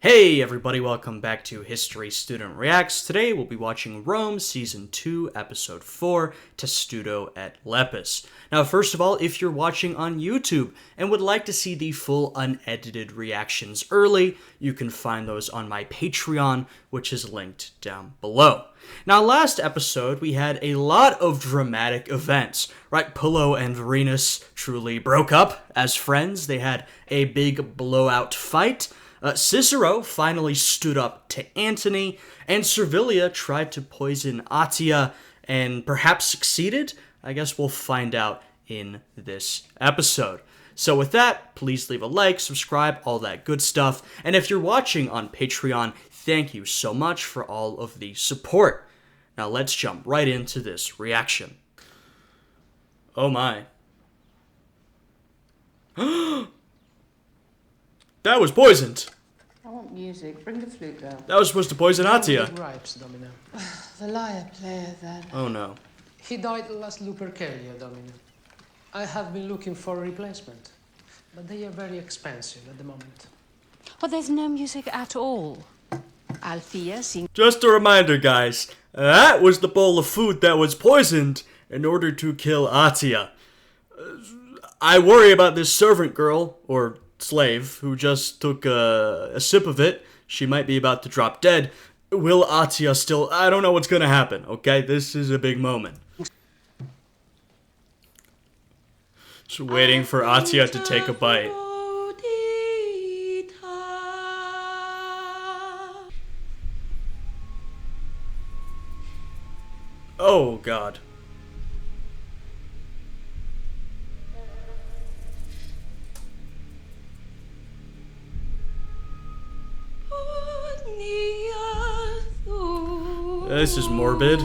Hey everybody, welcome back to History Student Reacts. Today we'll be watching Rome Season 2, Episode 4, Testudo at Lepus. Now first of all, if you're watching on YouTube and would like to see the full unedited reactions early, you can find those on my Patreon, which is linked down below. Now last episode we had a lot of dramatic events, right? Pullo and Vorenus truly broke up as friends. They had a big blowout fight. Cicero finally stood up to Antony, and Servilia tried to poison Attila and perhaps succeeded. I guess we'll find out in this episode. So with that, please leave a like, subscribe, all that good stuff. And if you're watching on Patreon, thank you so much for all of the support. Now let's jump right into this reaction. Oh my. That was poisoned. I want music. Bring the flute down. That was supposed to poison Attila. Gripes, Domino. The lyre player, then. Oh no. He died last Lupercalia, Domino. I have been looking for a replacement, but they are very expensive at the moment. But there's no music at all. Althea seems... Just a reminder, guys. That was the bowl of food that was poisoned in order to kill Attila. I worry about this servant girl, or slave, who just took a sip of it. She might be about to drop dead. Will Attila still... I don't know what's gonna happen, okay? This is a big moment. Just waiting for Attila to take a bite. Oh, God. This is morbid.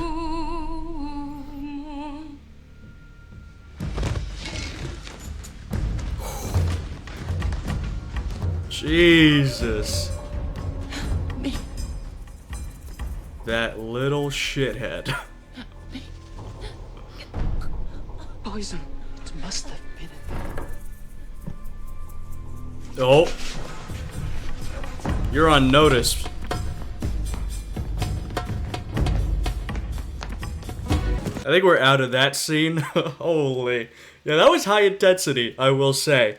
Jesus. That little shithead. Poison. It must have been it. Oh. You're on notice. I think we're out of that scene. Holy. Yeah, that was high intensity, I will say.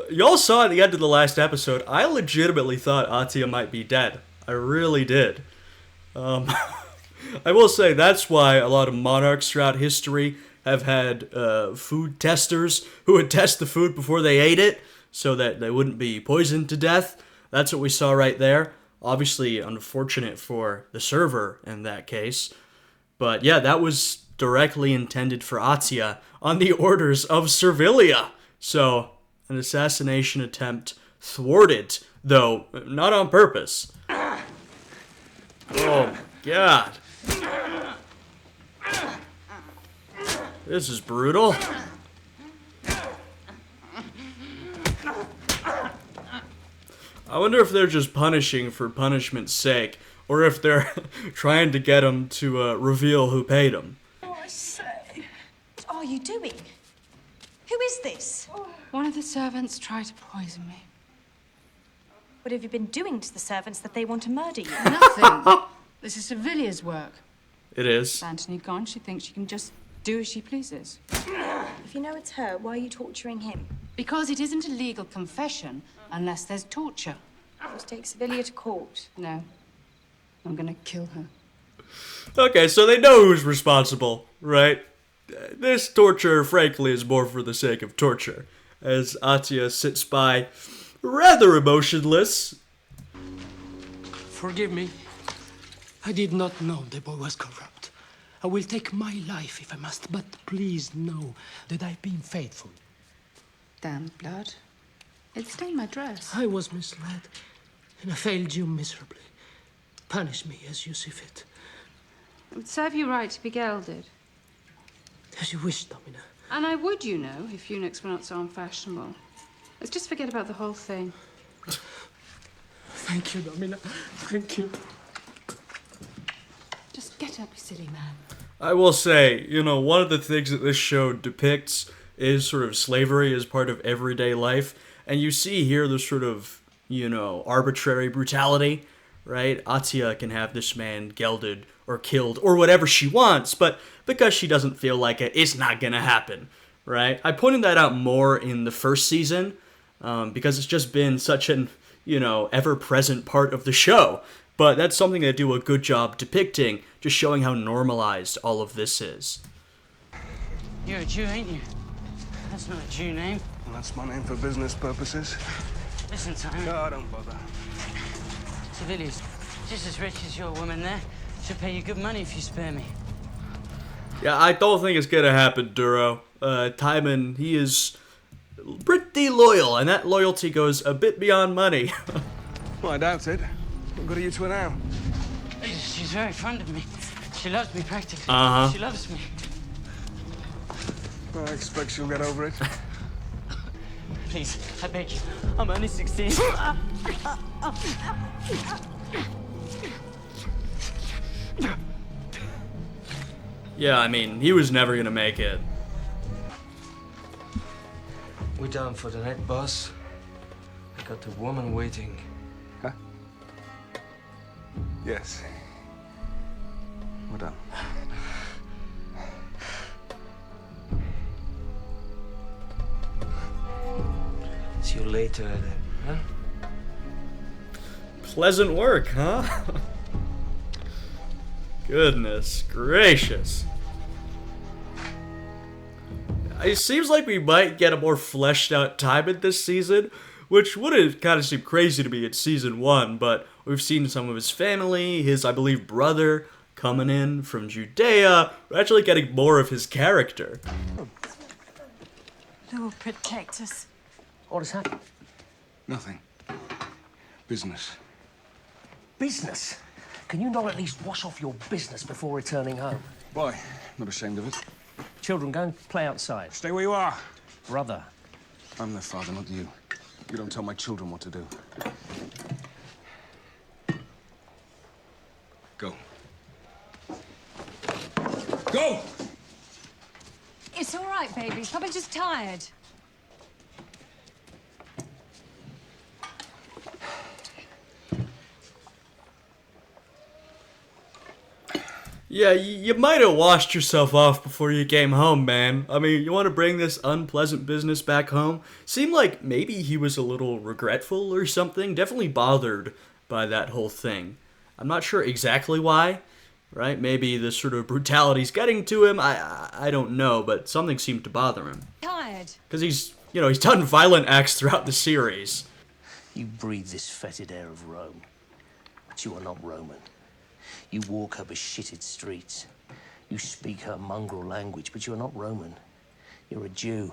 Y'all saw at the end of the last episode, I legitimately thought Attila might be dead. I really did. I will say that's why a lot of monarchs throughout history have had food testers who would test the food before they ate it so that they wouldn't be poisoned to death. That's what we saw right there. Obviously unfortunate for the server in that case. But yeah, that was directly intended for Attila on the orders of Servilia. So, an assassination attempt thwarted, though not on purpose. Oh, God. This is brutal. I wonder if they're just punishing for punishment's sake, or if they're trying to get him to reveal who paid him. I say, what are you doing? Who is this? One of the servants tried to poison me. What have you been doing to the servants that they want to murder you? Nothing. This is Servilia's work. It is. With Antony gone, she thinks she can just do as she pleases. If you know it's her, why are you torturing him? Because it isn't a legal confession unless there's torture. Just take Servilia to court. No. I'm gonna kill her. Okay, so they know who's responsible, right? This torture, frankly, is more for the sake of torture, as Attila sits by, rather emotionless. Forgive me. I did not know the boy was corrupt. I will take my life if I must, but please know that I've been faithful. Damn blood. It stained my dress. I was misled, and I failed you miserably. Punish me as you see fit. It would serve you right to be gelded. As you wish, Domina. And I would, you know, if eunuchs were not so unfashionable. Let's just forget about the whole thing. Thank you, Domina. Thank you. Just get up, you silly man. I will say, you know, one of the things that this show depicts is sort of slavery as part of everyday life. And you see here the sort of arbitrary brutality, right? Atia can have this man gelded or killed or whatever she wants, but because she doesn't feel like it, it's not gonna happen, right? I pointed that out more in the first season because it's just been such an, ever-present part of the show. But that's something they do a good job depicting, just showing how normalized all of this is. You're a Jew, ain't you? That's not a Jew name. Well, that's my name for business purposes. Listen, Simon. No, don't bother. Servilia's just as rich as your woman there. She'll pay you good money if you spare me. Yeah, I don't think it's gonna happen, Duro. Timon, he is pretty loyal, and that loyalty goes a bit beyond money. Well, I doubt it. What good are you two now? She's very fond of me. She loves me practically. Uh-huh. She loves me. Well, I expect she'll get over it. Please, I beg you. I'm only 16. Yeah, I mean, he was never gonna make it. We're done for the night, boss. I got the woman waiting. Huh? Yes. We're done. See you later, huh? Pleasant work, huh? Goodness gracious. It seems like we might get a more fleshed out Timon this season, which would have kind of seemed crazy to me in season 1, but we've seen some of his family, his, I believe, brother coming in from Judea. We're actually getting more of his character. Lord, protect us. What has happened? Nothing. Business. Business? Can you not at least wash off your business before returning home? Why? Not ashamed of it. Children, go and play outside. Stay where you are. Brother. I'm their father, not you. You don't tell my children what to do. Go. Go! It's all right, baby. He's probably just tired. Yeah, you might have washed yourself off before you came home, man. I mean, you want to bring this unpleasant business back home? Seemed like maybe he was a little regretful or something. Definitely bothered by that whole thing. I'm not sure exactly why, right? Maybe the sort of brutality's getting to him. I don't know, but something seemed to bother him. Tired. Because he's done violent acts throughout the series. You breathe this fetid air of Rome, but you are not Roman. You walk her beshitted streets. You speak her mongrel language, but you're not Roman. You're a Jew.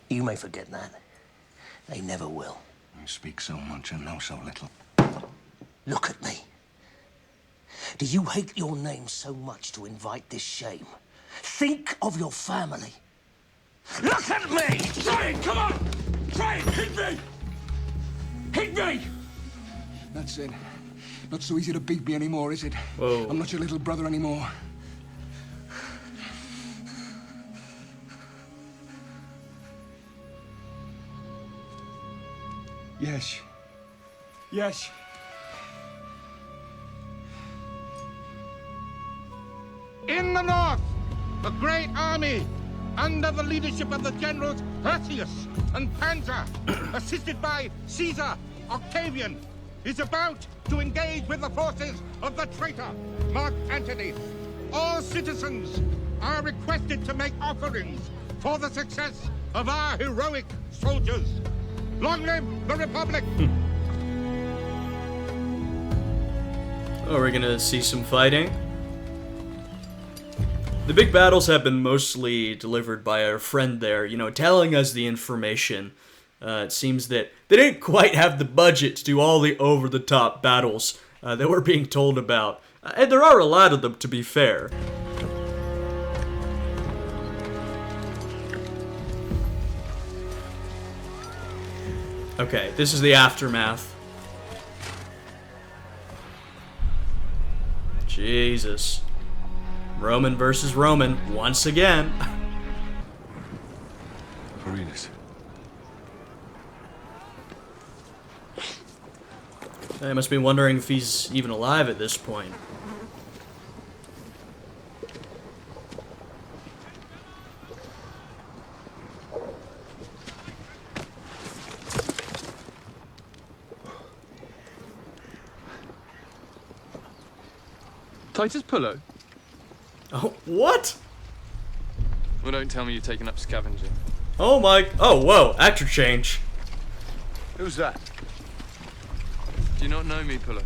You may forget that. They never will. You speak so much and know so little. Look at me. Do you hate your name so much to invite this shame? Think of your family. Look at me! Try it! Come on! Try it! Hit me! Hit me! That's it. Not so easy to beat me anymore, is it? Whoa. I'm not your little brother anymore. Yes. Yes. In the north, the great army, under the leadership of the generals Hirtius and Panzer, assisted by Caesar, Octavian, is about to engage with the forces of the traitor, Mark Antony. All citizens are requested to make offerings for the success of our heroic soldiers. Long live the Republic! Oh, we're gonna see some fighting. The big battles have been mostly delivered by our friend there, telling us the information. It seems that they didn't quite have the budget to do all the over-the-top battles that we're being told about. And there are a lot of them, to be fair. Okay, this is the aftermath. Jesus. Roman versus Roman, once again. Vorenus. I must be wondering if he's even alive at this point. Titus Pullo? Oh, what? Well, don't tell me you've taken up scavenging. Oh my... Oh, whoa. Actor change. Who's that? Do you not know me, Pullo?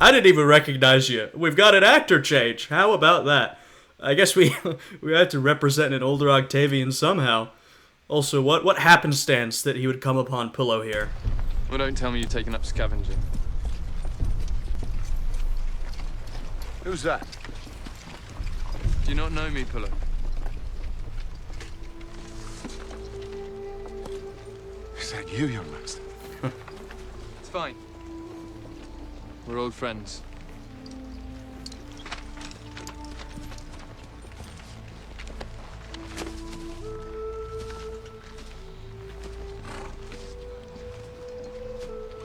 I didn't even recognize you. We've got an actor change. How about that? I guess we had to represent an older Octavian somehow. Also, what happenstance that he would come upon Pullo here? Well, don't tell me you've taken up scavenging. Who's that? Do you not know me, Pullo? Is that you, young master? It's fine. We're old friends.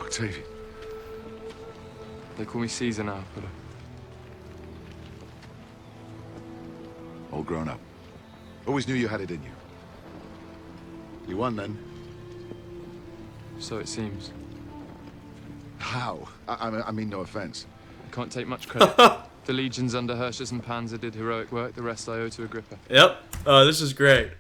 Octavian. They call me Caesar now, Pullo. All grown up. Always knew you had it in you. You won then. So it seems. How? I mean, no offense. I can't take much credit. The legions under Hirtius and Panzer did heroic work. The rest I owe to Agrippa. Yep. This is great.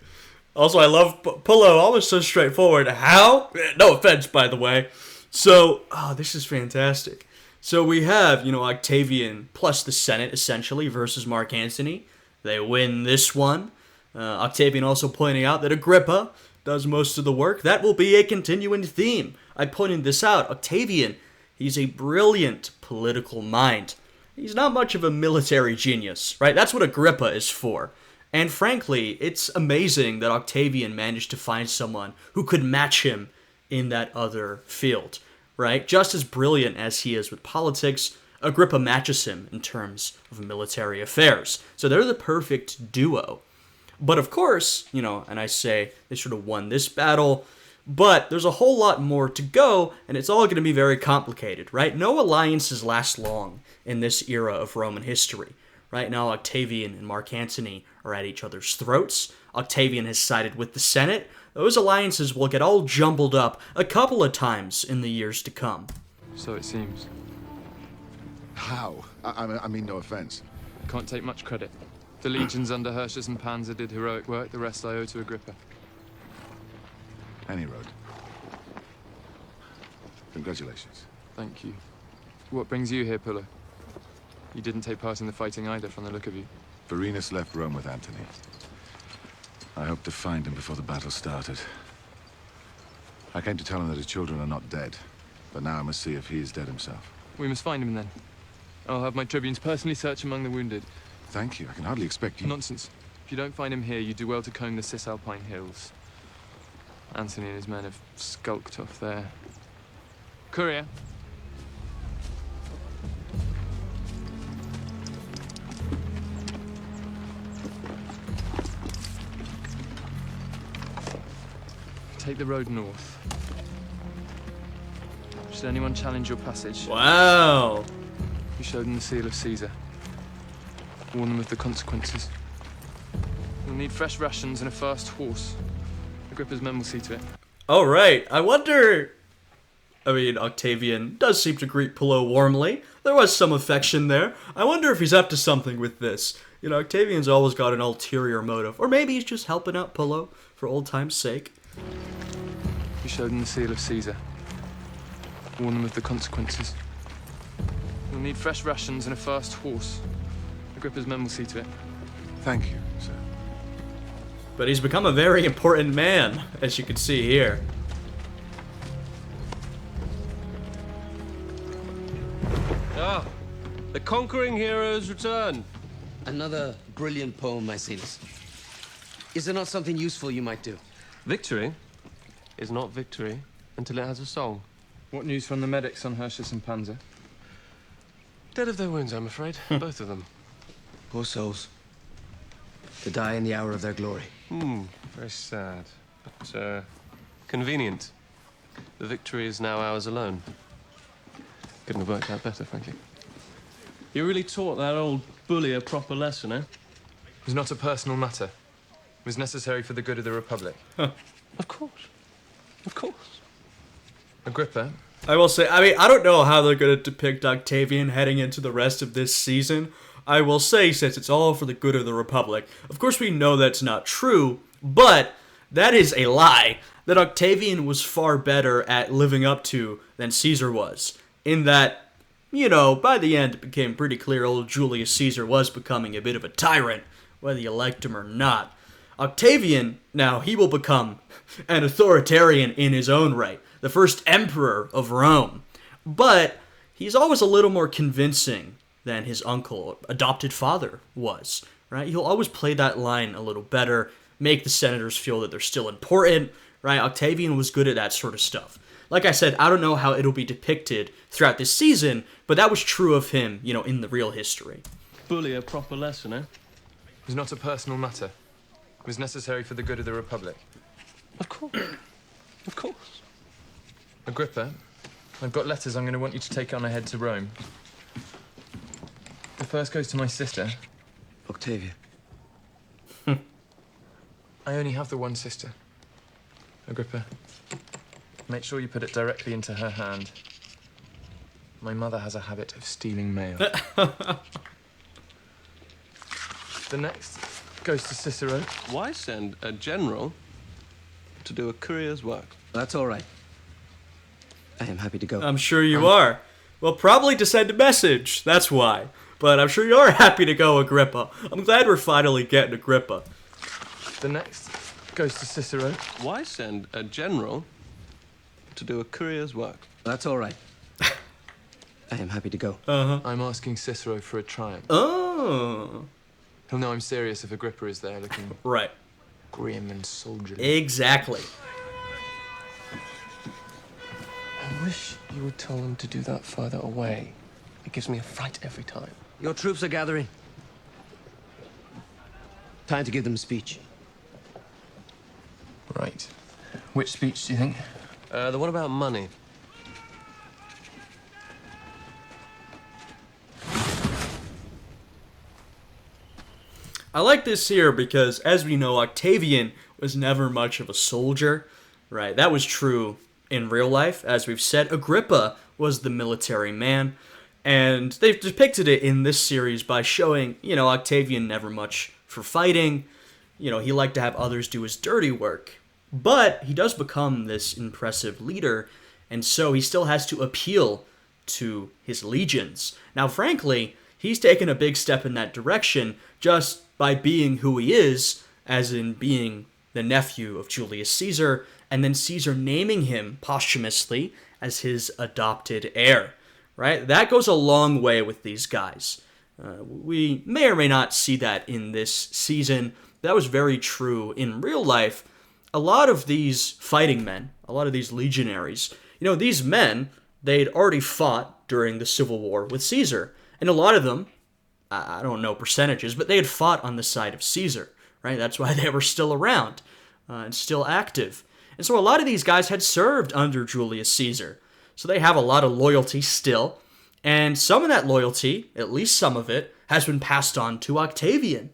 Also, I love Pullo. Always so straightforward. How? No offense, by the way. So, this is fantastic. So we have, Octavian plus the Senate, essentially, versus Mark Antony. They win this one. Octavian also pointing out that Agrippa does most of the work. That will be a continuing theme. I pointed this out. Octavian, he's a brilliant political mind. He's not much of a military genius, right? That's what Agrippa is for. And frankly, it's amazing that Octavian managed to find someone who could match him in that other field, right? Just as brilliant as he is with politics, Agrippa matches him in terms of military affairs. So they're the perfect duo. But of course, and I say they sort of won this battle, but there's a whole lot more to go, and it's all going to be very complicated, right? No alliances last long in this era of Roman history. Right now, Octavian and Mark Antony are at each other's throats. Octavian has sided with the Senate. Those alliances will get all jumbled up a couple of times in the years to come. So it seems. How? I mean, no offense. Can't take much credit. The legions under Hirtius and Panzer did heroic work. The rest I owe to Agrippa. Any road. Congratulations. Thank you. What brings you here, Pullo? You didn't take part in the fighting either, from the look of you. Vorenus left Rome with Antony. I hoped to find him before the battle started. I came to tell him that his children are not dead, but now I must see if he is dead himself. We must find him then. I'll have my tribunes personally search among the wounded. Thank you. I can hardly expect you... Nonsense. If you don't find him here, you do well to comb the Cisalpine hills. Antony and his men have skulked off there. Courier. Take the road north. Should anyone challenge your passage? Wow. You showed them the seal of Caesar. Warn them of the consequences. You'll need fresh rations and a fast horse. Agrippa's men will see to it. All right. I wonder... Octavian does seem to greet Pullo warmly. There was some affection there. I wonder if he's up to something with this. Octavian's always got an ulterior motive. Or maybe he's just helping out Pullo for old time's sake. You showed them the seal of Caesar. Warn them of the consequences. You'll need fresh rations and a fast horse. Agrippa's men will see to it. Thank you, sir. But he's become a very important man, as you can see here. Ah, the conquering heroes return. Another brilliant poem, Maecenas. Is there not something useful you might do? Victory is not victory until it has a song. What news from the medics on Hirtius and Panzer? Dead of their wounds, I'm afraid. Both of them. Poor souls. To die in the hour of their glory. Very sad. But, convenient. The victory is now ours alone. Couldn't have worked out better, frankly. You really taught that old bully a proper lesson, eh? It was not a personal matter. It was necessary for the good of the Republic. Of course. Of course. Agrippa, I will say, I mean, I don't know how they're going to depict Octavian heading into the rest of this season. I will say, since it's all for the good of the Republic, of course we know that's not true, but that is a lie. That Octavian was far better at living up to than Caesar was. In that, you know, by the end it became pretty clear old Julius Caesar was becoming a bit of a tyrant, whether you liked him or not. Octavian, now, he will become an authoritarian in his own right, the first emperor of Rome. But he's always a little more convincing than his uncle, adopted father, was, right? He'll always play that line a little better, make the senators feel that they're still important, right? Octavian was good at that sort of stuff. Like I said, I don't know how it'll be depicted throughout this season, but that was true of him, you know, in the real history. Bully a proper lesson, eh? it was not a personal matter. It was necessary for the good of the Republic. Of course. Of course. Agrippa, I've got letters I'm going to want you to take on ahead to Rome. The first goes to my sister. Octavia. I only have the one sister. Agrippa, make sure you put it directly into her hand. My mother has a habit of stealing mail. The next goes to Cicero. Why send a general to do a courier's work? That's all right. I am happy to go. I'm sure you are. Well, probably to send a message, that's why. But I'm sure you are happy to go, Agrippa. I'm glad we're finally getting Agrippa. The next goes to Cicero. Why send a general to do a courier's work? That's all right. I am happy to go. I'm asking Cicero for a triumph. Oh. He'll know I'm serious if Agrippa is there looking Right. grim and soldierly. Exactly. I wish you would tell them to do that further away. It gives me a fright every time. Your troops are gathering. Time to give them a speech. Right. Which speech do you think? The one about money. I like this here because, as we know, Octavian was never much of a soldier, right? That was true in real life. As we've said, Agrippa was the military man, and they've depicted it in this series by showing, you know, Octavian never much for fighting. You know, he liked to have others do his dirty work. But he does become this impressive leader, and so he still has to appeal to his legions. Now, frankly, he's taken a big step in that direction just by being who he is, as in being the nephew of Julius Caesar, and then Caesar naming him posthumously as his adopted heir, right? That goes a long way with these guys. We may or may not see that in this season. That was very true in real life. A lot of these fighting men, a lot of these legionaries, you know, these men, they'd already fought during the Civil War with Caesar. And a lot of them, I don't know percentages, but they had fought on the side of Caesar, right? That's why they were still around and still active. And so a lot of these guys had served under Julius Caesar. So they have a lot of loyalty still. And some of that loyalty, at least some of it, has been passed on to Octavian,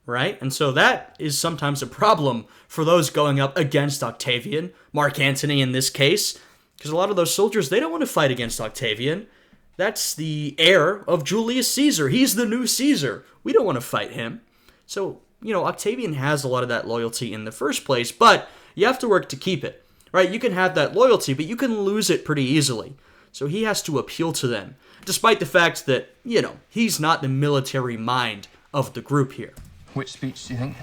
right? And so that is sometimes a problem for those going up against Octavian, Mark Antony in this case, because a lot of those soldiers, they don't want to fight against Octavian. That's the heir of Julius Caesar. He's the new Caesar. We don't want to fight him. So, you know, Octavian has a lot of that loyalty in the first place, but you have to work to keep it, right? You can have that loyalty, but you can lose it pretty easily. So he has to appeal to them, despite the fact that, you know, he's not the military mind of the group here. Which speech do you think?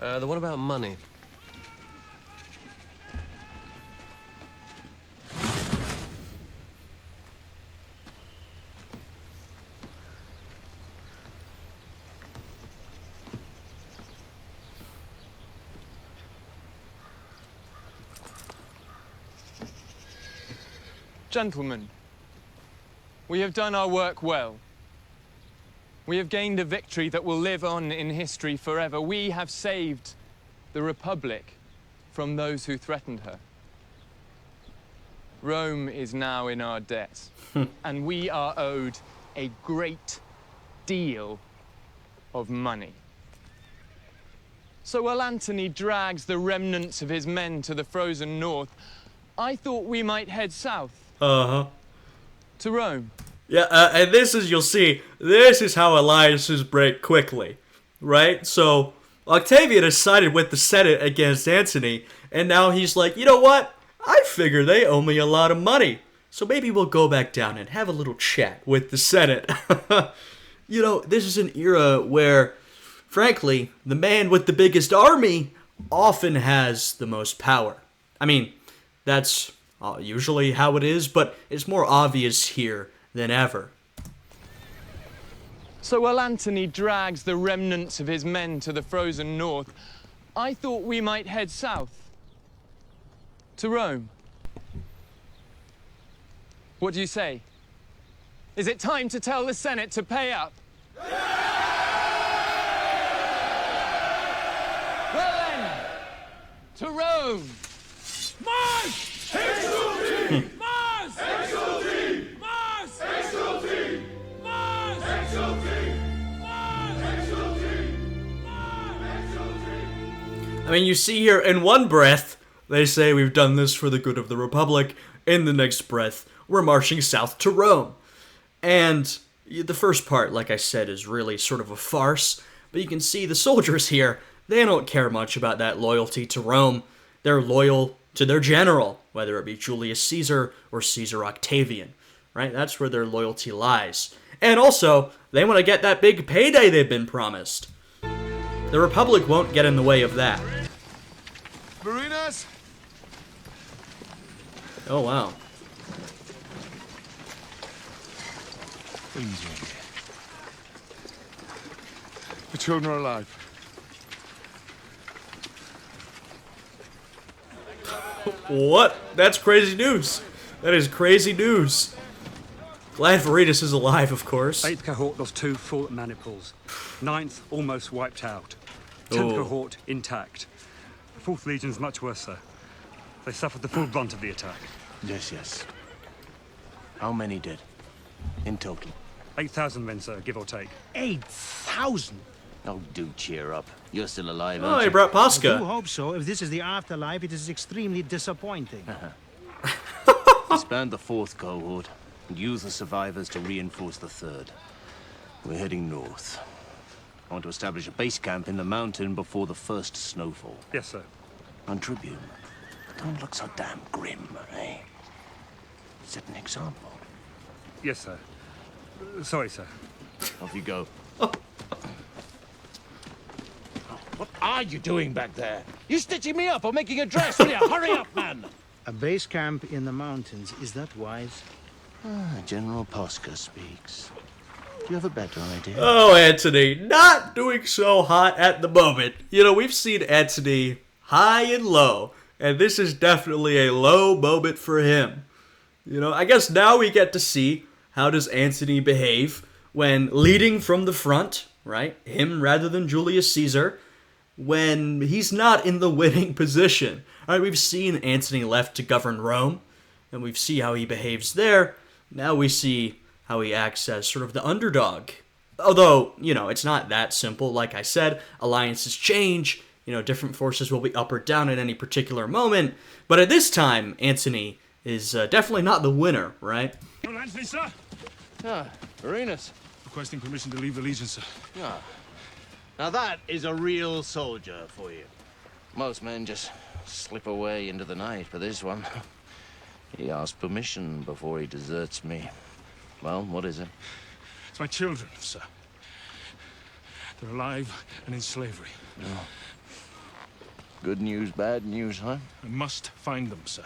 The one about money. Gentlemen, we have done our work well. We have gained a victory that will live on in history forever. We have saved the Republic from those who threatened her. Rome is now in our debt, and we are owed a great deal of money. So while Antony drags the remnants of his men to the frozen north, I thought we might head south. Uh-huh. To Rome. Yeah, and this is, you'll see, this is how alliances break quickly, right? So, Octavian has sided with the Senate against Antony, and now he's like, you know what? I figure they owe me a lot of money, so maybe we'll go back down and have a little chat with the Senate. You know, this is an era where, frankly, the man with the biggest army often has the most power. I mean, that's usually how it is, but it's more obvious here than ever. So while Antony drags the remnants of his men to the frozen north, I thought we might head south. To Rome. What do you say? Is it time to tell the Senate to pay up? Well then, to Rome! March! Exulting! Mars! Exulting! Mars! Exulting! Mars! Exulting! Mars! Exulting! Mars! Exulting! I mean, you see here, in one breath, they say we've done this for the good of the Republic. In the next breath, we're marching south to Rome. And the first part, like I said, is really sort of a farce. But you can see the soldiers here, they don't care much about that loyalty to Rome. They're loyal to their general, whether it be Julius Caesar or Caesar Octavian, right? That's where their loyalty lies. And also, they want to get that big payday they've been promised. The Republic won't get in the way of that. Vorenus? Oh, wow. The children are alive. What? That's crazy news. That is crazy news. Glad Vorenus is alive, of course. 8th cohort lost 2 full maniples. 9th almost wiped out. 10th cohort intact. The 4th Legion's much worse, sir. They suffered the full brunt of the attack. Yes, yes. How many did? In total? 8,000 men, sir, give or take. 8,000? Oh, do cheer up. You're still alive, Oh, aren't he you? brought Pascha. I do hope so. If this is the afterlife, it is extremely disappointing. Disband the 4th cohort and use the survivors to reinforce the 3rd. We're heading north. I want to establish a base camp in the mountain before the first snowfall. Yes, sir. On Tribune, don't look so damn grim, eh? Set an example. Yes, sir. Sorry, sir. Off you go. What are you doing back there? You stitching me up or making a dress? Will you? Hurry up, man! A base camp in the mountains, is that wise? General Pascha speaks. Do you have a better idea? Oh, Antony, not doing so hot at the moment. You know, we've seen Antony high and low, and this is definitely a low moment for him. You know, I guess now we get to see how does Antony behave when leading from the front, right? Him rather than Julius Caesar, when he's not in the winning position. All right, we've seen Antony left to govern Rome, and we've seen how he behaves there. Now we see how he acts as sort of the underdog. Although, you know, it's not that simple. Like I said, alliances change. You know, different forces will be up or down at any particular moment. But at this time, Antony is definitely not the winner, right? Well, Antony, sir. Vorenus. Requesting permission to leave the Legion, sir. Now that is a real soldier for you. Most men just slip away into the night, but this one, he asked permission before he deserts me. Well, what is it? It's my children, sir. They're alive and in slavery. Oh. Good news, bad news, huh? I must find them, sir.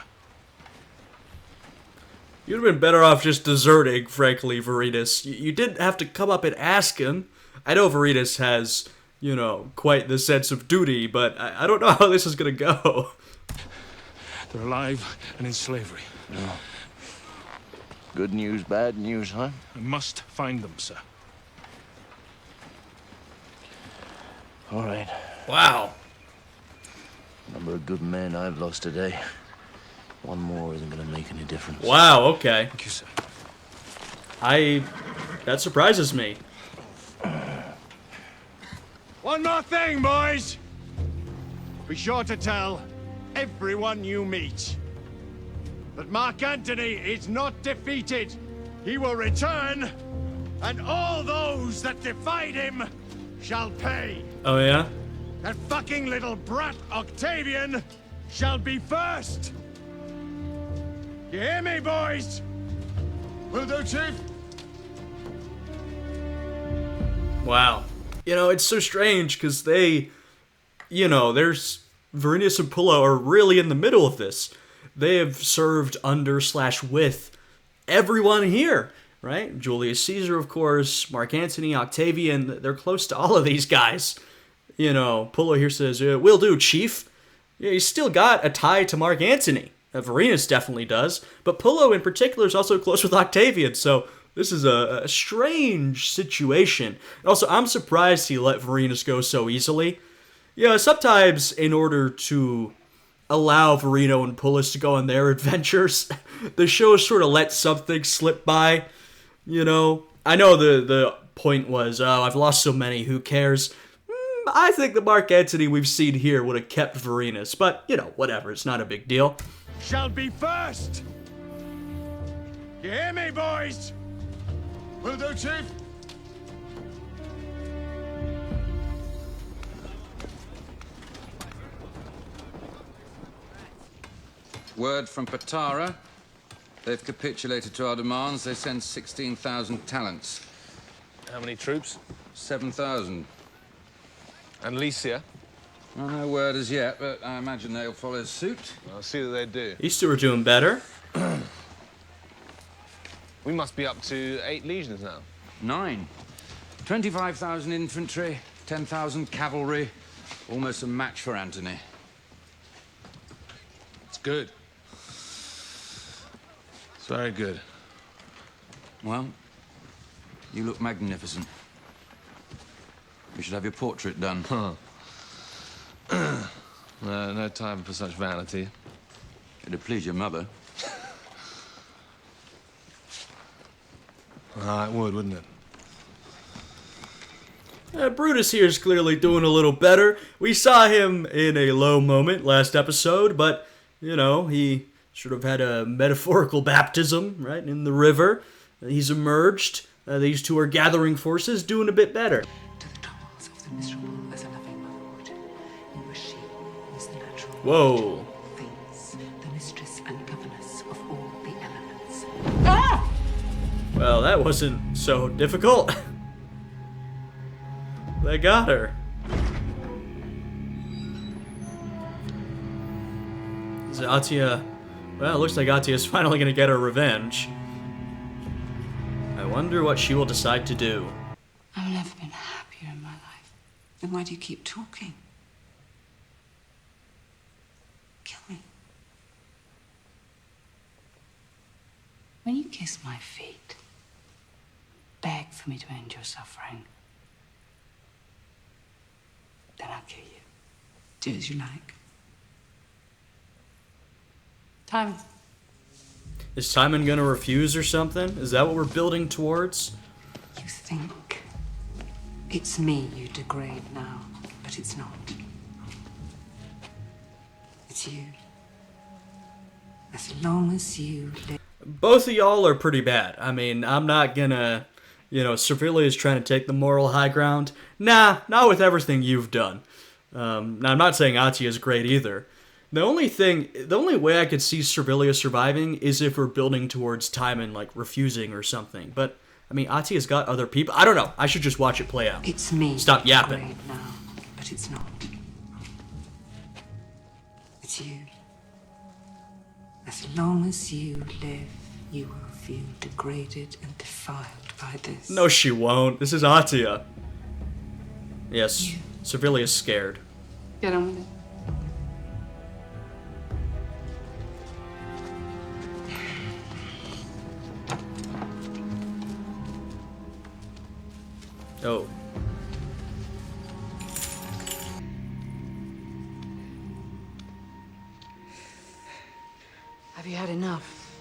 You'd have been better off just deserting, frankly, Vorenus. You didn't have to come up and ask him. I know Vorenus has, you know, quite the sense of duty, but I don't know how this is going to go. They're alive and in slavery. Oh. Good news, bad news, huh? I must find them, sir. All right. Wow. Number of good men I've lost today. One more isn't going to make any difference. Wow, okay. Thank you, sir. That surprises me. One more thing, boys. Be sure to tell everyone you meet that Mark Antony is not defeated. He will return, and all those that defied him shall pay. Oh, yeah? That fucking little brat Octavian shall be first. You hear me, boys? Will do, Chief. Wow. You know, it's so strange because there's Vorenus and Pullo are really in the middle of this. They have served under/with everyone here, right? Julius Caesar, of course, Mark Antony, Octavian, they're close to all of these guys. You know, Pullo here says, will do, Chief. Yeah, he's still got a tie to Mark Antony. Vorenus definitely does, but Pullo in particular is also close with Octavian, so this is a strange situation. And also, I'm surprised he let Vorenus go so easily. Yeah, sometimes in order to allow Verino and Pullus to go on their adventures, the show sort of lets something slip by. You know, I know the point was, oh, I've lost so many, who cares? I think the Mark Antony we've seen here would have kept Vorenus, but, you know, whatever, it's not a big deal. Shall be first. You hear me, boys? Will do, Chief. Word from Patara. They've capitulated to our demands. They send 16,000 talents. How many troops? 7,000. And Lycia? Well, no word as yet, but I imagine they'll follow suit. I'll see that they do. These two are doing better. We must be up to 8 legions now. 9. 25,000 infantry, 10,000 cavalry. Almost a match for Antony. It's good. It's very good. Well, you look magnificent. We should have your portrait done. Huh. No time for such vanity. It'd please your mother. It would, wouldn't it? Brutus here is clearly doing a little better. We saw him in a low moment last episode, but, you know, he sort of had a metaphorical baptism, right, in the river. He's emerged. These two are gathering forces, doing a bit better. Whoa. The mistress and governess of all the elements. Well, that wasn't so difficult. They got her. Is Atia... Well, it looks like Atia's finally gonna get her revenge. I wonder what she will decide to do. I've never been happier in my life. Then why do you keep talking? Kill me. When you kiss my feet, beg for me to end your suffering. Then I'll kill you. Do as you like. Time. Is Timon gonna refuse or something? Is that what we're building towards? You think it's me you degrade now, but it's not. It's you. As long as you live. Both of y'all are pretty bad. I mean, I'm not gonna... You know, Servilia is trying to take the moral high ground. Nah, not with everything you've done. Now, I'm not saying Atia is great either. The only way I could see Servilia surviving is if we're building towards Timon, like, refusing or something. But, I mean, Atia's got other people. I don't know. I should just watch it play out. It's me. Stop yapping. Now, but it's not. It's you. As long as you live, you will feel degraded and defiled by this. No, she won't. This is Atia. Yes, Servilia's scared. Get on with it. Oh. I you had enough?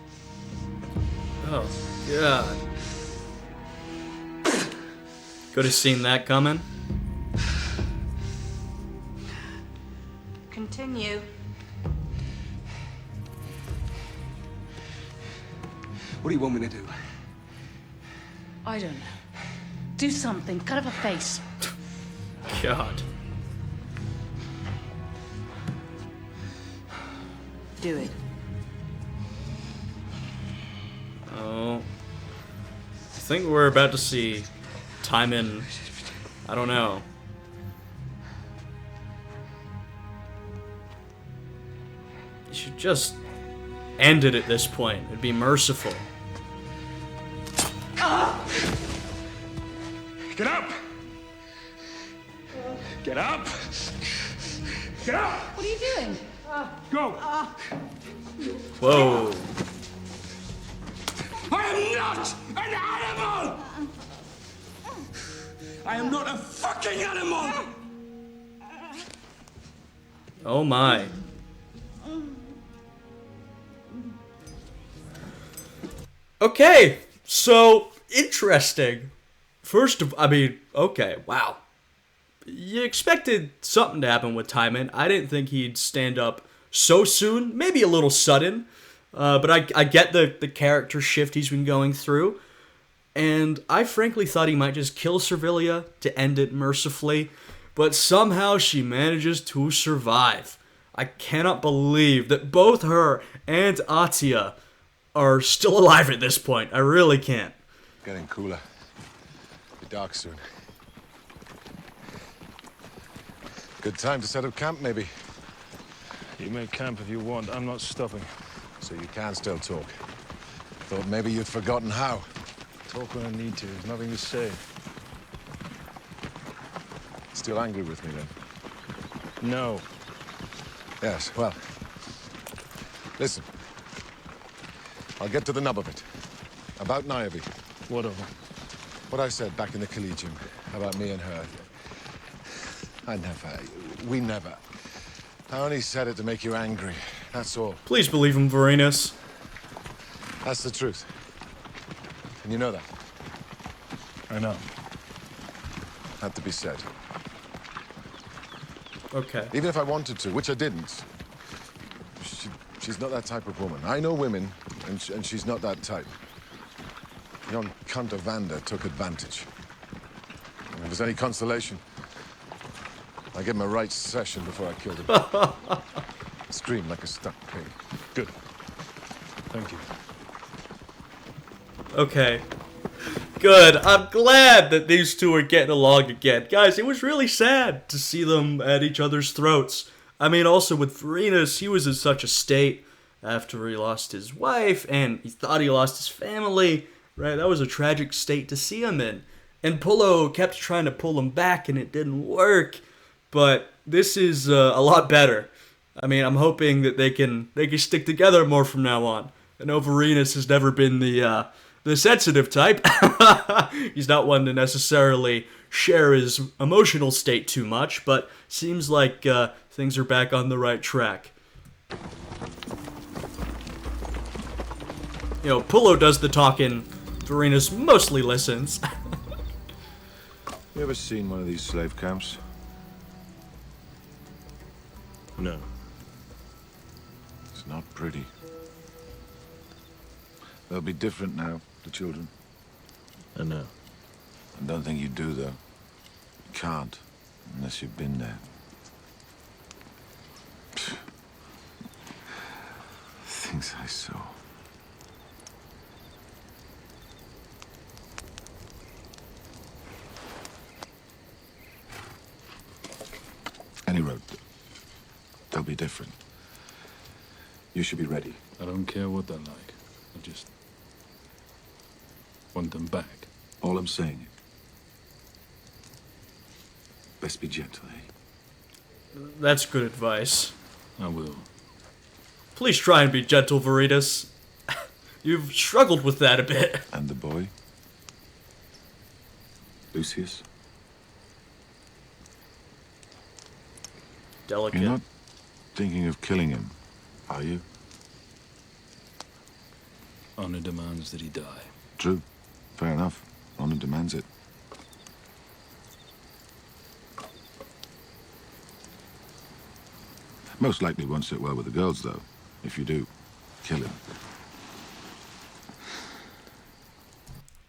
Oh, God. Could have seen that coming. Continue. What do you want me to do? I don't know. Do something. Cut off a face. God. Do it. Oh. I think we're about to see Timon. I don't know. You should just end it at this point. It'd be merciful. Get up! Get up! Get up! What are you doing? Go! Whoa. I am not an animal! I am not a fucking animal! Oh my. Okay, so interesting. First of, okay, wow. You expected something to happen with Timon. I didn't think he'd stand up so soon. Maybe a little sudden. But I get the character shift he's been going through. And I frankly thought he might just kill Servilia to end it mercifully. But somehow she manages to survive. I cannot believe that both her and Atia are still alive at this point. I really can't. Getting cooler. Be dark soon. Good time to set up camp, maybe. You make camp if you want. I'm not stopping. So you can still talk. Thought maybe you'd forgotten how. Talk when I need to. There's nothing to say. Still angry with me, then? No. Yes, well. Listen. I'll get to the nub of it. About Niobe. What of her? What I said back in the Collegium about me and her. We never. I only said it to make you angry. That's all. Please believe him, Vorenus. That's the truth. And you know that. I know. Had to be said. Okay. Even if I wanted to, which I didn't. She's not that type of woman. I know women, and she's not that type. Young cunt of Vander took advantage. And if there's any consolation, I gave him a right session before I killed him. Screamed like a stuck pig. Good. Thank you. Okay. Good. I'm glad that these two are getting along again. Guys, it was really sad to see them at each other's throats. I mean, also with Vorenus, he was in such a state after he lost his wife, and he thought he lost his family, right? That was a tragic state to see him in. And Pullo kept trying to pull him back, and it didn't work. But this is a lot better. I mean, I'm hoping that they can stick together more from now on. I know Vorenus has never been the sensitive type. He's not one to necessarily share his emotional state too much, but seems like things are back on the right track. You know, Pullo does the talking. Vorenus mostly listens. You ever seen one of these slave camps? No. It's not pretty. They'll be different now, the children. I know. I don't think you do, though. You can't, unless you've been there. Things I saw. Any road, they'll be different. You should be ready. I don't care what they're like. I just want them back. All I'm saying, best be gentle, eh? That's good advice. I will. Please try and be gentle, Vorenus. You've struggled with that a bit. And the boy? Lucius? Delicate. You're not thinking of killing him, are you? Honor demands that he die. True. Fair enough. Honor demands it. Most likely won't sit well with the girls, though. If you do, kill him.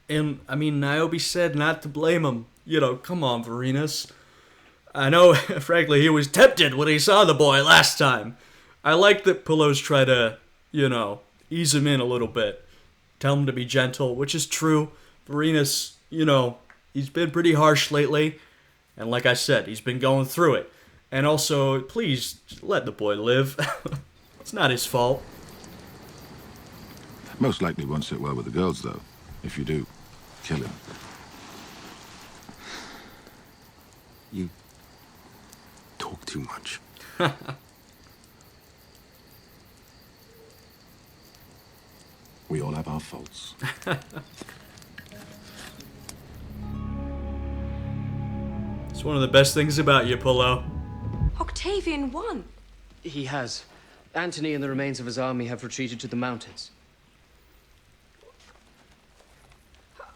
And, I mean, Niobe said not to blame him. You know, come on, Vorenus. I know, frankly, he was tempted when he saw the boy last time. I like that Pullo's try to, you know, ease him in a little bit. Tell him to be gentle, which is true. Vorenus, you know, he's been pretty harsh lately. And like I said, he's been going through it. And also, please, let the boy live. It's not his fault. Most likely won't sit well with the girls, though. If you do, kill him. You talk too much. We all have our faults. It's one of the best things about you, Pullo. Octavian won. He has. Antony and the remains of his army have retreated to the mountains.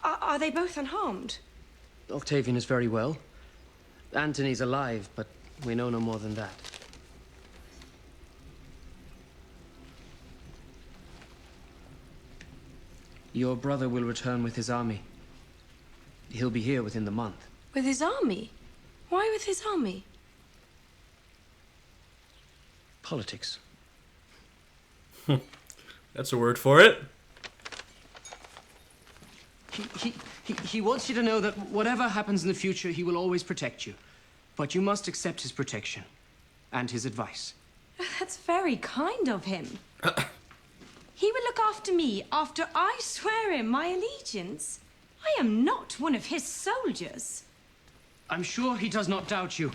Are they both unharmed? Octavian is very well. Antony's alive, but we know no more than that. Your brother will return with his army. He'll be here within the month. With his army? Why with his army? Politics. That's a word for it. He wants you to know that whatever happens in the future, he will always protect you. But you must accept his protection and his advice. That's very kind of him. He will look after me after I swear him my allegiance. I am not one of his soldiers. I'm sure he does not doubt you.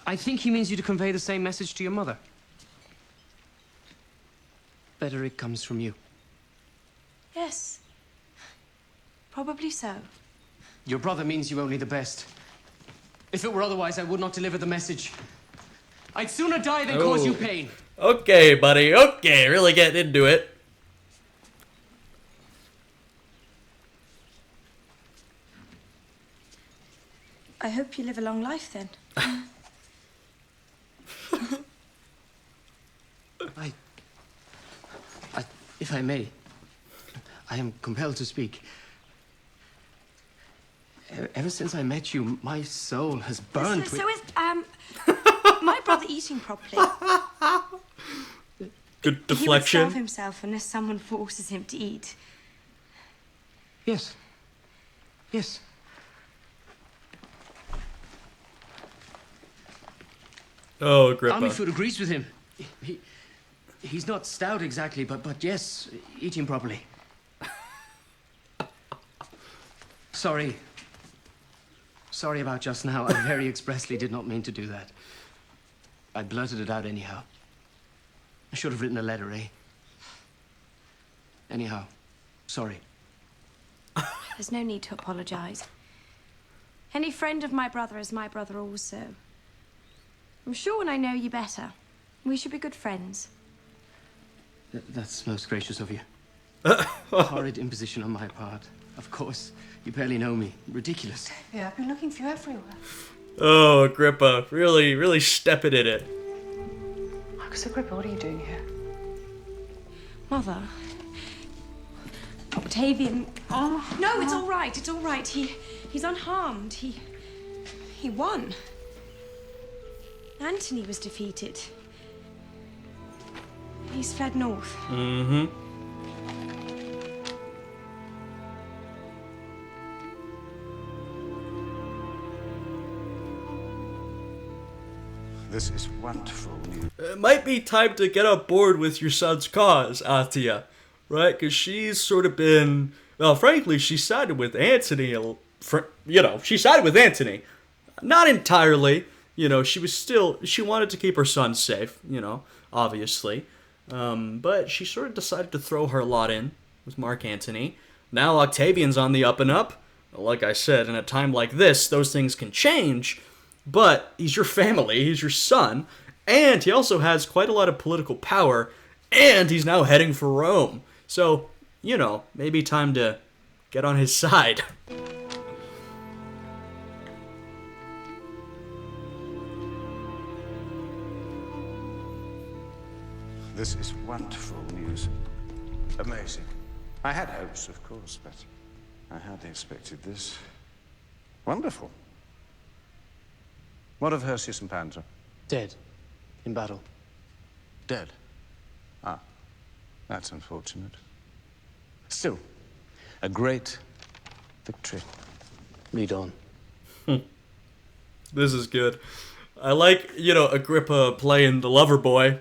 I think he means you to convey the same message to your mother. Better it comes from you. Yes. Probably so. Your brother means you only the best. If it were otherwise, I would not deliver the message. I'd sooner die than cause you pain. Okay, buddy. Okay, really getting into it. I hope you live a long life then. If I may, I am compelled to speak. Ever since I met you, my soul has burned with... So is, my brother eating properly? Good deflection. He would starve himself unless someone forces him to eat. Yes. Yes. Oh, Agrippa. Army food agrees with him. He's not stout exactly, but yes, eating properly. Sorry. Sorry about just now. I very expressly did not mean to do that. I blurted it out anyhow. I should have written a letter, eh? Anyhow, sorry. There's no need to apologize. Any friend of my brother is my brother also. I'm sure when I know you better, we should be good friends. That's most gracious of you. Horrid imposition on my part. Of course, you barely know me. Ridiculous. Yeah, I've been looking for you everywhere. Oh, Agrippa. Really, really stepping in it. Marcus Agrippa, what are you doing here? Mother. Octavian. Oh. No, it's all right. It's all right. He's unharmed. He won. Antony was defeated. He's fled north. Mm-hmm. This is wonderful news. It might be time to get on board with your son's cause, Atia. Right? Because she's sort of been... Well, frankly, she sided with Antony. She sided with Antony. Not entirely. She wanted to keep her son safe, obviously. But she sort of decided to throw her lot in with Mark Antony. Now Octavian's on the up and up. Like I said, in a time like this, those things can change. But he's your family, he's your son, and he also has quite a lot of political power, and he's now heading for Rome. So, maybe time to get on his side. This is wonderful news. Amazing. I had hopes, of course, but I hadn't expected this. Wonderful. What of Hirtius and Panzer? Dead. In battle. Dead? Ah, that's unfortunate. Still, a great victory. Lead on. This is good. I like, Agrippa playing the lover boy.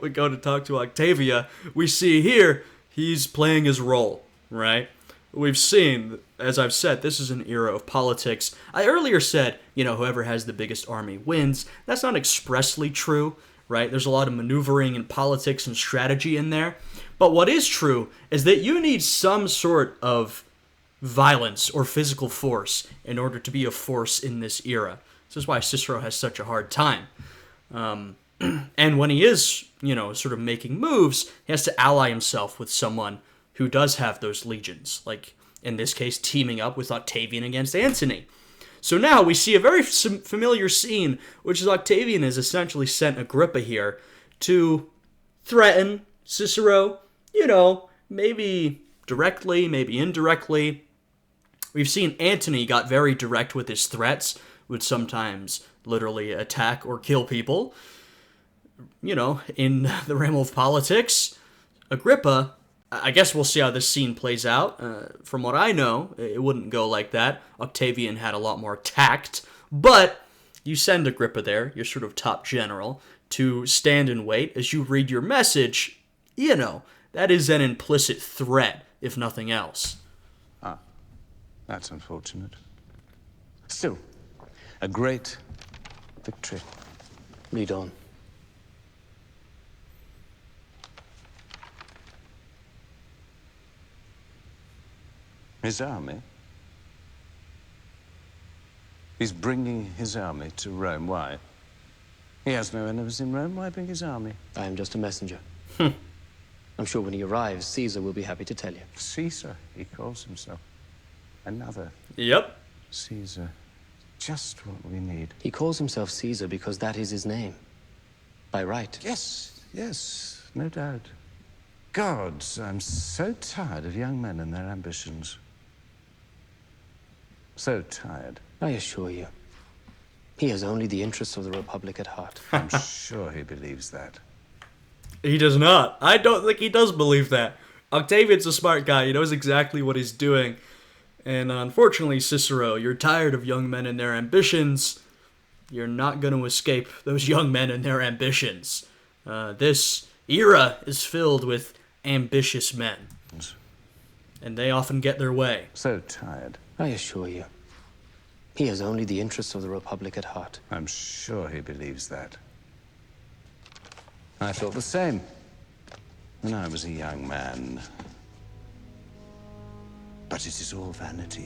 We go to talk to Octavia. We see here, he's playing his role, right? We've seen, as I've said, this is an era of politics. I earlier said, whoever has the biggest army wins. That's not expressly true, right? There's a lot of maneuvering and politics and strategy in there. But what is true is that you need some sort of violence or physical force in order to be a force in this era. This is why Cicero has such a hard time. And when he is, sort of making moves, he has to ally himself with someone who does have those legions. Like, in this case, teaming up with Octavian against Antony. So now we see a very familiar scene, which is Octavian has essentially sent Agrippa here to threaten Cicero, maybe directly, maybe indirectly. We've seen Antony got very direct with his threats, would sometimes literally attack or kill people, in the realm of politics. Agrippa, I guess we'll see how this scene plays out. From what I know, it wouldn't go like that. Octavian had a lot more tact, but you send Agrippa there, your sort of top general, to stand and wait as you read your message. That is an implicit threat, if nothing else. Ah, that's unfortunate. Still, a great victory. Lead on. His army? He's bringing his army to Rome. Why? He has no enemies in Rome. Why bring his army? I am just a messenger. I'm sure when he arrives, Caesar will be happy to tell you. Caesar, he calls himself. Another. Yep. Caesar. Just what we need. He calls himself Caesar because that is his name. By right. Yes, no doubt. Gods, I'm so tired of young men and their ambitions. So tired. I assure you, he has only the interests of the Republic at heart. I'm sure he believes that. He does not. I don't think he does believe that. Octavian's a smart guy. He knows exactly what he's doing. And unfortunately, Cicero, you're tired of young men and their ambitions. You're not going to escape those young men and their ambitions. This era is filled with ambitious men. And they often get their way. So tired. I assure you, he has only the interests of the Republic at heart. I'm sure he believes that. I thought the same when I was a young man. But it is all vanity,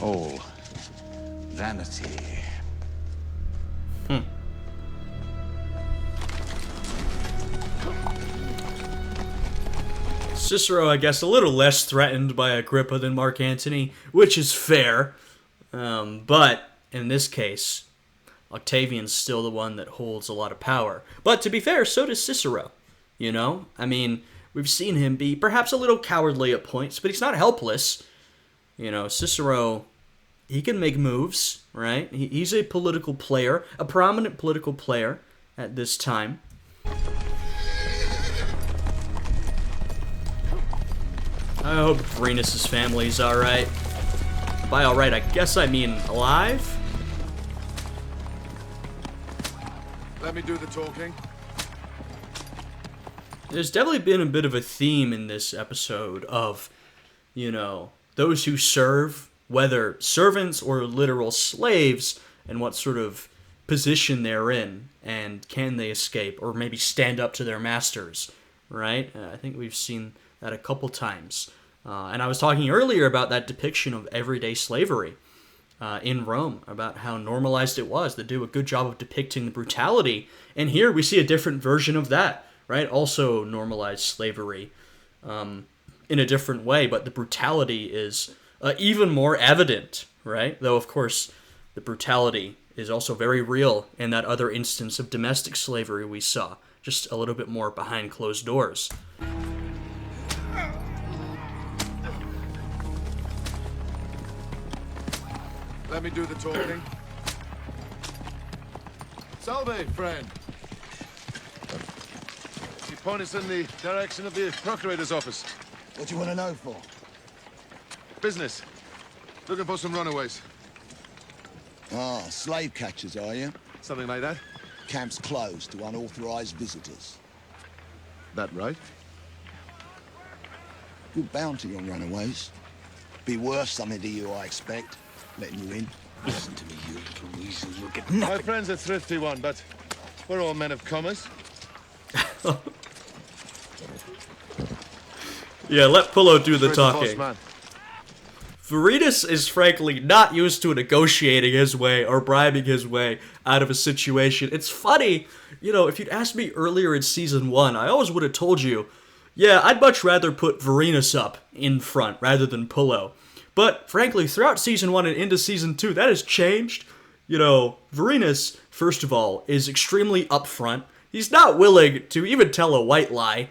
All vanity. Cicero, I guess, a little less threatened by Agrippa than Mark Antony, which is fair. But in this case, Octavian's still the one that holds a lot of power. But to be fair, so does Cicero. I mean, we've seen him be perhaps a little cowardly at points, but he's not helpless. Cicero, he can make moves, right? He's a political player, a prominent political player at this time. I hope Vorenus' family's alright. By alright, I guess I mean alive? Let me do the talking. There's definitely been a bit of a theme in this episode of, those who serve, whether servants or literal slaves, and what sort of position they're in, and can they escape, or maybe stand up to their masters, right? I think we've seen that a couple times. And I was talking earlier about that depiction of everyday slavery in Rome, about how normalized it was. They do a good job of depicting the brutality. And here we see a different version of that, right, also normalized slavery in a different way, but the brutality is even more evident, right? Though, of course, the brutality is also very real in that other instance of domestic slavery we saw, just a little bit more behind closed doors. Let me do the talking. Salve, friend. You point us in the direction of the Procurator's office. What do you want to know for? Business. Looking for some runaways. Ah, slave catchers, are you? Something like that. Camp's closed to unauthorized visitors. That right? Good bounty on runaways. Be worth something to you, I expect. Letting you in. Listen to me, you little weasel. You'll get My nothing. friend's a thrifty one, but we're all men of commerce. Yeah, let Pullo do the Where's boss talking. man? Vorenus is frankly not used to negotiating his way or bribing his way out of a situation. It's funny, you know, if you'd asked me earlier in Season 1, I always would have told you, yeah, I'd much rather put Vorenus up in front rather than Pullo. But frankly, throughout Season 1 and into Season 2, that has changed. You know, Vorenus, first of all, is extremely upfront. He's not willing to even tell a white lie.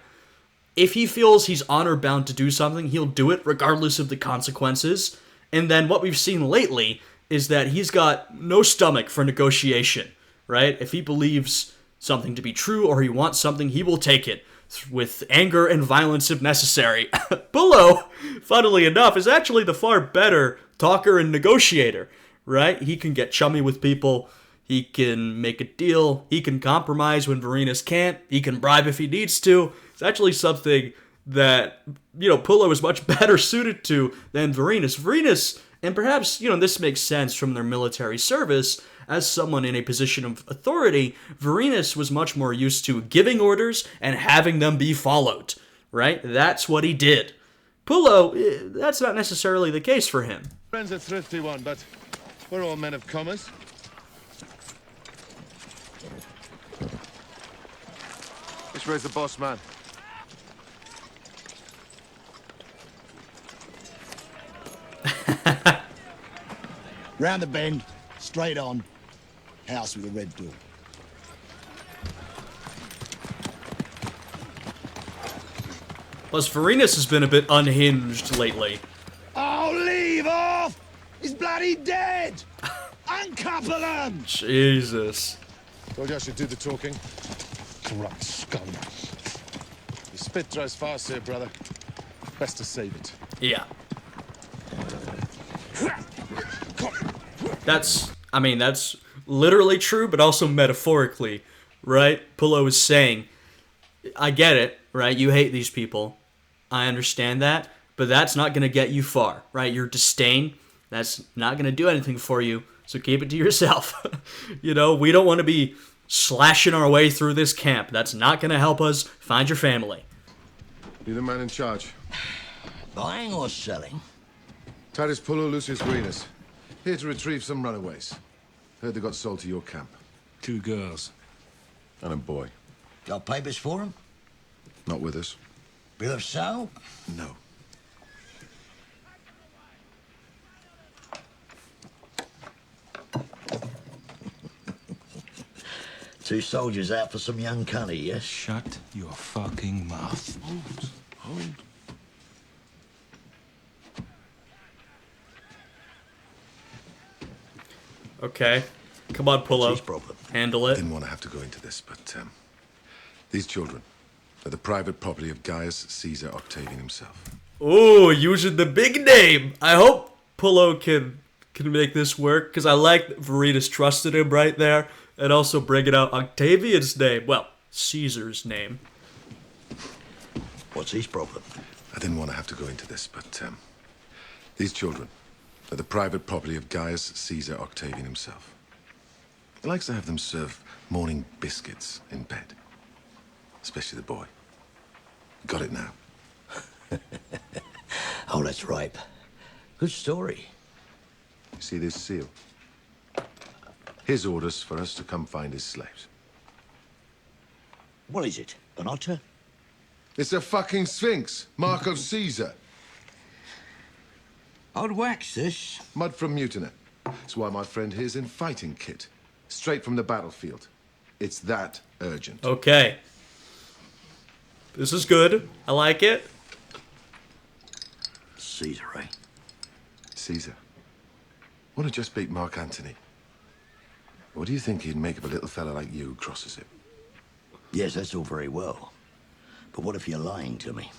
If he feels he's honor-bound to do something, he'll do it regardless of the consequences. And then what we've seen lately is that he's got no stomach for negotiation, right? If he believes something to be true or he wants something, he will take it with anger and violence if necessary. Pullo, funnily enough, is actually the far better talker and negotiator, right? He can get chummy with people. He can make a deal. He can compromise when Vorenus can't. He can bribe if he needs to. It's actually something that, you know, Pullo is much better suited to than Vorenus. Vorenus, and perhaps, you know, this makes sense from their military service, as someone in a position of authority, Vorenus was much more used to giving orders and having them be followed, right? That's what he did. Pullo, that's not necessarily the case for him. Friend's a thrifty one, but we're all men of commerce. Which way's the boss man? Round the bend, straight on. House with a red door. Plus, Vorenus has been a bit unhinged lately. Oh, leave off! He's bloody dead! Uncouple him! Jesus. Told you I should do the talking. Corrupt scum. Your spit dries fast here, brother. Best to save it. Yeah. That's literally true, but also metaphorically, right? Pullo is saying, I get it, right? You hate these people. I understand that, but that's not going to get you far, right? Your disdain, that's not going to do anything for you, so keep it to yourself. You know, we don't want to be slashing our way through this camp. That's not going to help us find your family. You're the man in charge. Buying or selling? Titus Pullo, Lucius Vorenus. Here to retrieve some runaways. Heard they got sold to your camp. 2 girls. And a boy. Got papers for him? Not with us. Bill of sale? No. Two soldiers out for some young cunny, yes? Shut your fucking mouth. Hold. Okay. Come on, Pullo. Handle it. Didn't want to have to go into this, but these children are the private property of Gaius Caesar Octavian himself. Ooh, using the big name. I hope Pullo can make this work, because I like that Vorenus trusted him right there, and also bringing out Octavian's name. Well, Caesar's name. What's his problem? I didn't want to have to go into this, but these children are the private property of Gaius Caesar Octavian himself. He likes to have them serve morning biscuits in bed. Especially the boy. Got it now. Oh, that's ripe. Good story. You see this seal? His orders for us to come find his slaves. What is it? An otter? It's a fucking sphinx. Mark of Caesar. I'd wax this. Mud from Mutina. That's why my friend here's in fighting kit. Straight from the battlefield. It's that urgent. Okay. This is good. I like it. Caesar, eh? Caesar. Want to just beat Mark Antony. What do you think he'd make of a little fella like you who crosses him? Yes, that's all very well. But what if you're lying to me?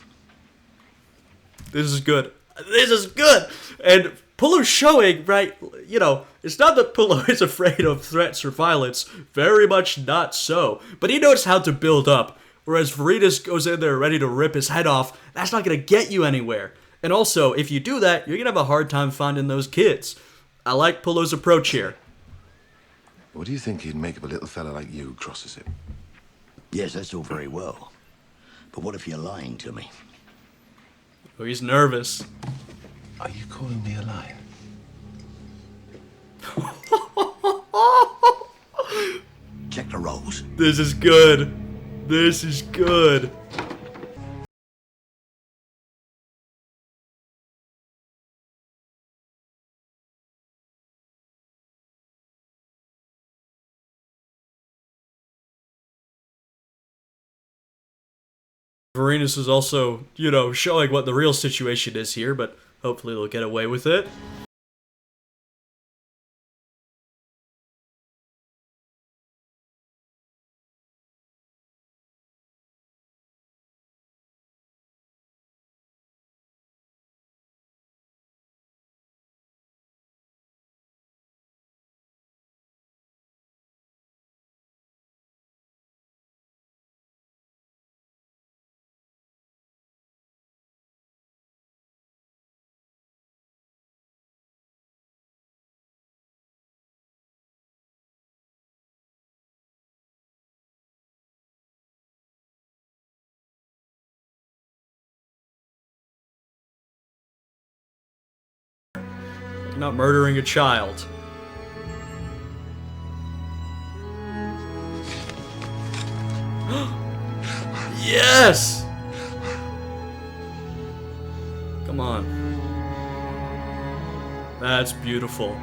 This is good. This is good. And Pullo's showing, right, you know, it's not that Pullo is afraid of threats or violence. Very much not so. But he knows how to build up. Whereas Vorenus goes in there ready to rip his head off. That's not going to get you anywhere. And also, if you do that, you're going to have a hard time finding those kids. I like Pullo's approach here. What do you think he'd make of a little fella like you who crosses him? Yes, that's all very well. But what if you're lying to me? Oh, he's nervous. Are you calling me a liar? Check the rolls. This is good. This is good. Vorenus is also, you know, showing what the real situation is here, but hopefully they'll get away with it. Not murdering a child. Yes! Come on. That's beautiful.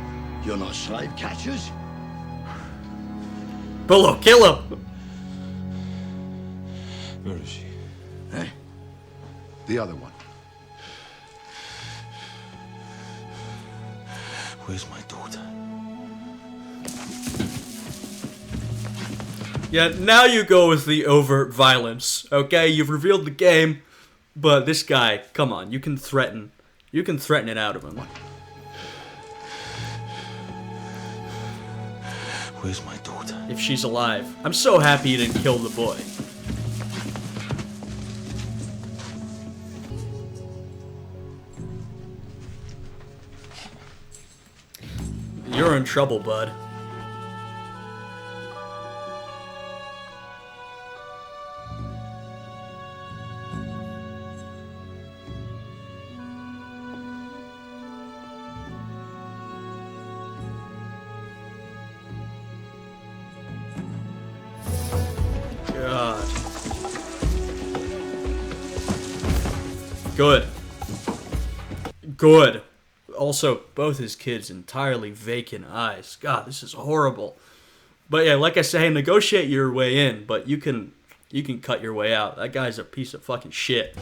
You're not slave catchers? Pullo, kill him! Where is she? Eh? The other one. Where's my daughter? Yeah, now you go with the overt violence, okay? You've revealed the game, but this guy, come on, you can threaten it out of him. Where's my daughter? If she's alive. I'm so happy you didn't kill the boy. You're in trouble, bud. God. Good. Good. Also, both his kids entirely vacant eyes. God, this is horrible. But yeah, like I say, negotiate your way in, but you can cut your way out. That guy's a piece of fucking shit.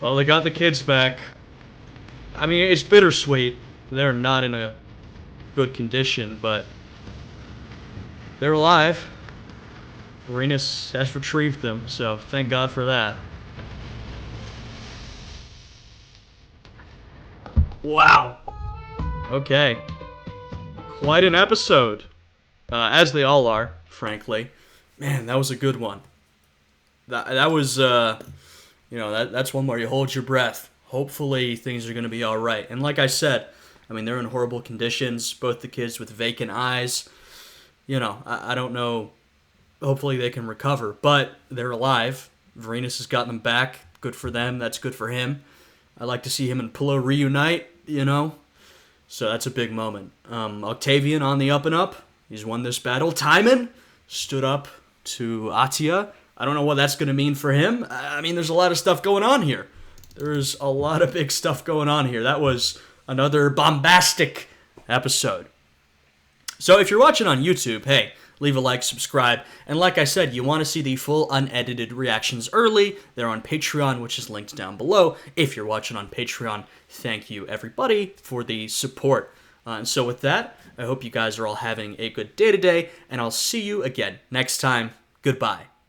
Well, they got the kids back. I mean, it's bittersweet. They're not in a good condition, but they're alive. Vorenus has retrieved them, so thank God for that. Wow. Okay. Quite an episode. As they all are, frankly. Man, that was a good one. That was, you know, that's one where you hold your breath. Hopefully things are going to be all right. And like I said, I mean, they're in horrible conditions. Both the kids with vacant eyes. You know, I don't know hopefully they can recover. But they're alive. Vorenus has gotten them back. Good for them. That's good for him. I like to see him and Pullo reunite, you know? So that's a big moment. Octavian on the up and up. He's won this battle. Timon stood up to Atia. I don't know what that's going to mean for him. I mean, there's a lot of stuff going on here. There's a lot of big stuff going on here. That was another bombastic episode. So if you're watching on YouTube, hey, leave a like, subscribe, and like I said, you want to see the full unedited reactions early, they're on Patreon, which is linked down below. If you're watching on Patreon, thank you everybody for the support. And so with that, I hope you guys are all having a good day today, and I'll see you again next time. Goodbye.